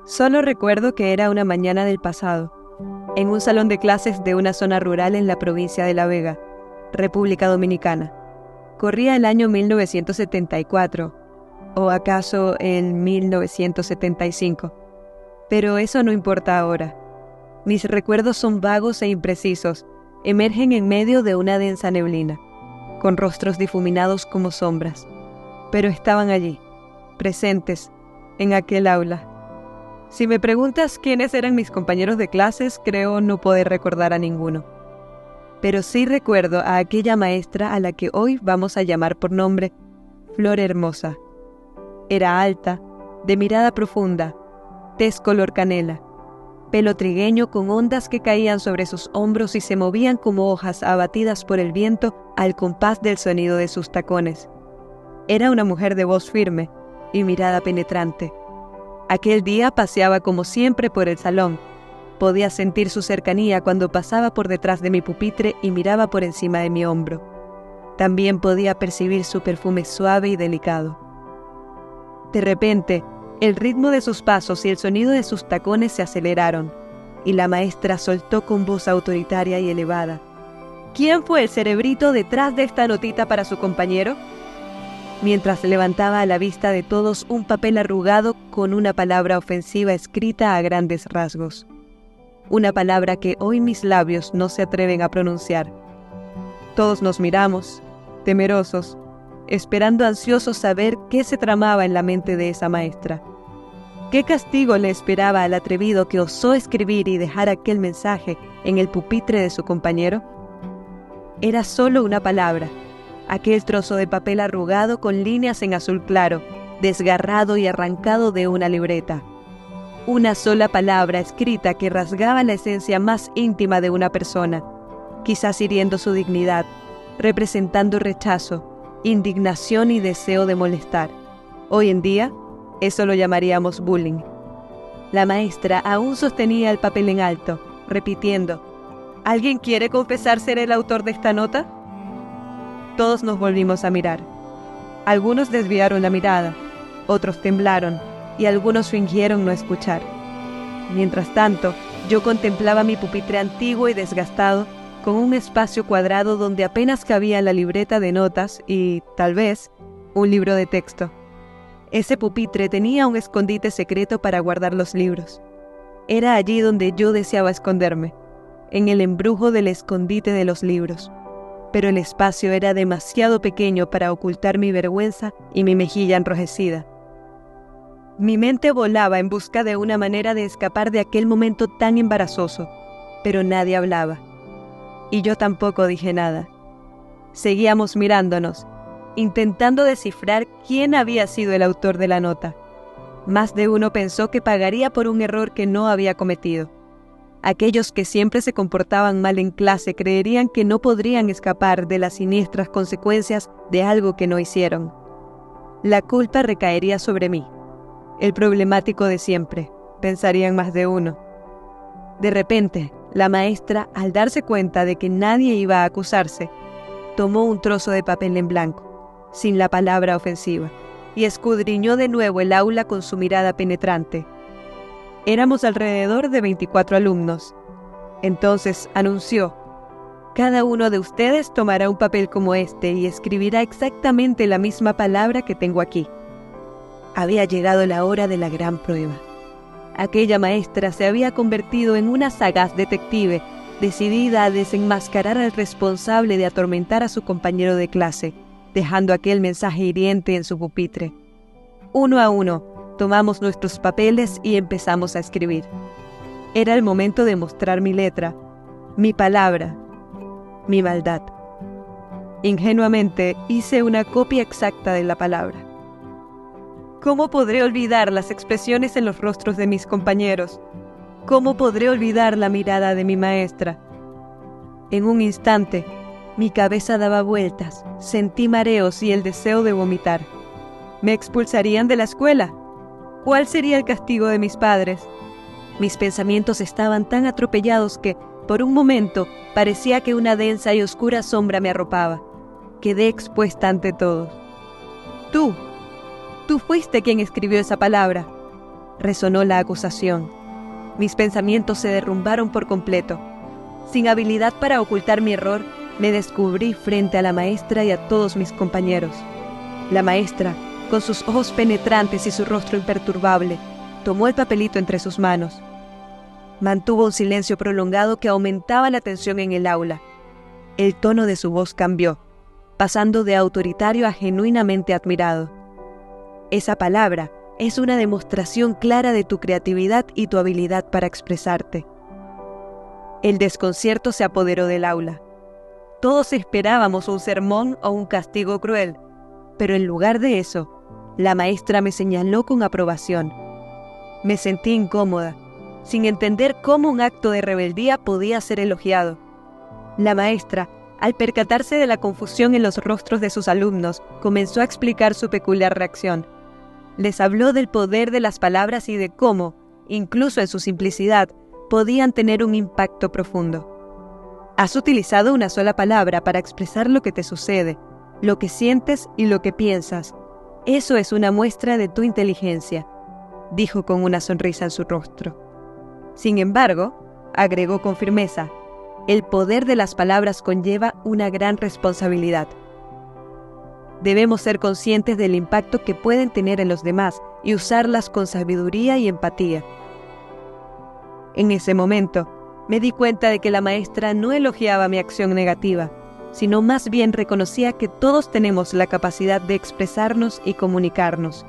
Solo recuerdo que era una mañana del pasado, en un salón de clases de una zona rural en la provincia de La Vega, República Dominicana. Corría el año 1974, o acaso el 1975. Pero eso no importa ahora. Mis recuerdos son vagos e imprecisos, emergen en medio de una densa neblina, con rostros difuminados como sombras. Pero estaban allí, presentes, en aquel aula. Si me preguntas quiénes eran mis compañeros de clases, creo no poder recordar a ninguno. Pero sí recuerdo a aquella maestra a la que hoy vamos a llamar por nombre Flor Hermosa. Era alta, de mirada profunda, tez color canela, pelo trigueño con ondas que caían sobre sus hombros y se movían como hojas abatidas por el viento al compás del sonido de sus tacones. Era una mujer de voz firme y mirada penetrante. Aquel día paseaba como siempre por el salón. Podía sentir su cercanía cuando pasaba por detrás de mi pupitre y miraba por encima de mi hombro. También podía percibir su perfume suave y delicado. De repente, el ritmo de sus pasos y el sonido de sus tacones se aceleraron, y la maestra soltó con voz autoritaria y elevada: ¿Quién fue el cerebrito detrás de esta notita para su compañero? Mientras levantaba a la vista de todos un papel arrugado con una palabra ofensiva escrita a grandes rasgos. Una palabra que hoy mis labios no se atreven a pronunciar. Todos nos miramos, temerosos, esperando ansiosos saber qué se tramaba en la mente de esa maestra. ¿Qué castigo le esperaba al atrevido que osó escribir y dejar aquel mensaje en el pupitre de su compañero? Era solo una palabra, aquel trozo de papel arrugado con líneas en azul claro, desgarrado y arrancado de una libreta. Una sola palabra escrita que rasgaba la esencia más íntima de una persona, quizás hiriendo su dignidad, representando rechazo, indignación y deseo de molestar. Hoy en día, eso lo llamaríamos bullying. La maestra aún sostenía el papel en alto, repitiendo: ¿Alguien quiere confesar ser el autor de esta nota? Todos nos volvimos a mirar. Algunos desviaron la mirada, otros temblaron y algunos fingieron no escuchar. Mientras tanto, yo contemplaba mi pupitre antiguo y desgastado, con un espacio cuadrado donde apenas cabía la libreta de notas y, tal vez, un libro de texto. Ese pupitre tenía un escondite secreto para guardar los libros. Era allí donde yo deseaba esconderme, en el embrujo del escondite de los libros. Pero el espacio era demasiado pequeño para ocultar mi vergüenza y mi mejilla enrojecida. Mi mente volaba en busca de una manera de escapar de aquel momento tan embarazoso, pero nadie hablaba. Y yo tampoco dije nada. Seguíamos mirándonos, intentando descifrar quién había sido el autor de la nota. Más de uno pensó que pagaría por un error que no había cometido. Aquellos que siempre se comportaban mal en clase creerían que no podrían escapar de las siniestras consecuencias de algo que no hicieron. La culpa recaería sobre mí. El problemático de siempre, pensarían más de uno. De repente, la maestra, al darse cuenta de que nadie iba a acusarse, tomó un trozo de papel en blanco, sin la palabra ofensiva, y escudriñó de nuevo el aula con su mirada penetrante. Éramos alrededor de 24 alumnos. Entonces anunció: cada uno de ustedes tomará un papel como este y escribirá exactamente la misma palabra que tengo aquí. Había llegado la hora de la gran prueba. Aquella maestra se había convertido en una sagaz detective, decidida a desenmascarar al responsable de atormentar a su compañero de clase, dejando aquel mensaje hiriente en su pupitre. Uno a uno, tomamos nuestros papeles y empezamos a escribir. Era el momento de mostrar mi letra, mi palabra, mi maldad. Ingenuamente hice una copia exacta de la palabra. ¿Cómo podré olvidar las expresiones en los rostros de mis compañeros? ¿Cómo podré olvidar la mirada de mi maestra? En un instante, mi cabeza daba vueltas, sentí mareos y el deseo de vomitar. ¿Me expulsarían de la escuela? ¿Cuál sería el castigo de mis padres? Mis pensamientos estaban tan atropellados que, por un momento, parecía que una densa y oscura sombra me arropaba. Quedé expuesta ante todos. Tú fuiste quien escribió esa palabra. resonó la acusación. Mis pensamientos se derrumbaron por completo. Sin habilidad para ocultar mi error, me descubrí frente a la maestra y a todos mis compañeros. La maestra, con sus ojos penetrantes y su rostro imperturbable, tomó el papelito entre sus manos. Mantuvo un silencio prolongado que aumentaba la tensión en el aula. El tono de su voz cambió, pasando de autoritario a genuinamente admirado. Esa palabra es una demostración clara de tu creatividad y tu habilidad para expresarte. El desconcierto se apoderó del aula. Todos esperábamos un sermón o un castigo cruel, pero en lugar de eso, la maestra me señaló con aprobación. Me sentí incómoda, sin entender cómo un acto de rebeldía podía ser elogiado. La maestra, al percatarse de la confusión en los rostros de sus alumnos, comenzó a explicar su peculiar reacción. Les habló del poder de las palabras y de cómo, incluso en su simplicidad, podían tener un impacto profundo. Has utilizado una sola palabra para expresar lo que te sucede, lo que sientes y lo que piensas. Eso es una muestra de tu inteligencia, dijo con una sonrisa en su rostro. Sin embargo, agregó con firmeza, el poder de las palabras conlleva una gran responsabilidad. Debemos ser conscientes del impacto que pueden tener en los demás y usarlas con sabiduría y empatía. En ese momento, me di cuenta de que la maestra no elogiaba mi acción negativa, sino más bien reconocía que todos tenemos la capacidad de expresarnos y comunicarnos,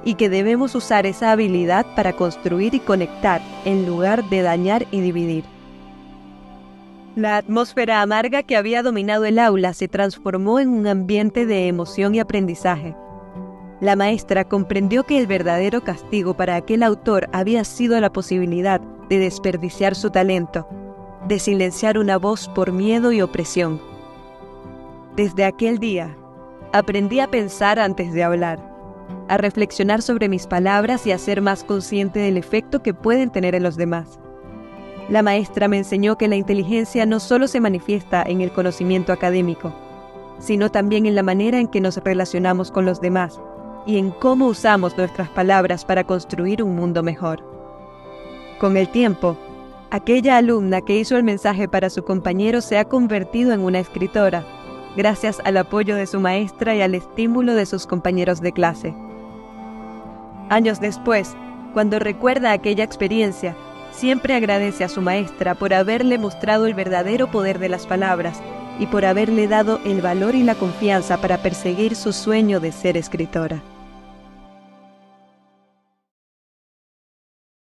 y que debemos usar esa habilidad para construir y conectar en lugar de dañar y dividir. La atmósfera amarga que había dominado el aula se transformó en un ambiente de emoción y aprendizaje. La maestra comprendió que el verdadero castigo para aquel autor había sido la posibilidad de desperdiciar su talento, de silenciar una voz por miedo y opresión. Desde aquel día, aprendí a pensar antes de hablar, a reflexionar sobre mis palabras y a ser más consciente del efecto que pueden tener en los demás. La maestra me enseñó que la inteligencia no solo se manifiesta en el conocimiento académico, sino también en la manera en que nos relacionamos con los demás y en cómo usamos nuestras palabras para construir un mundo mejor. Con el tiempo, aquella alumna que hizo el mensaje para su compañero se ha convertido en una escritora, gracias al apoyo de su maestra y al estímulo de sus compañeros de clase. Años después, cuando recuerda aquella experiencia, siempre agradece a su maestra por haberle mostrado el verdadero poder de las palabras y por haberle dado el valor y la confianza para perseguir su sueño de ser escritora.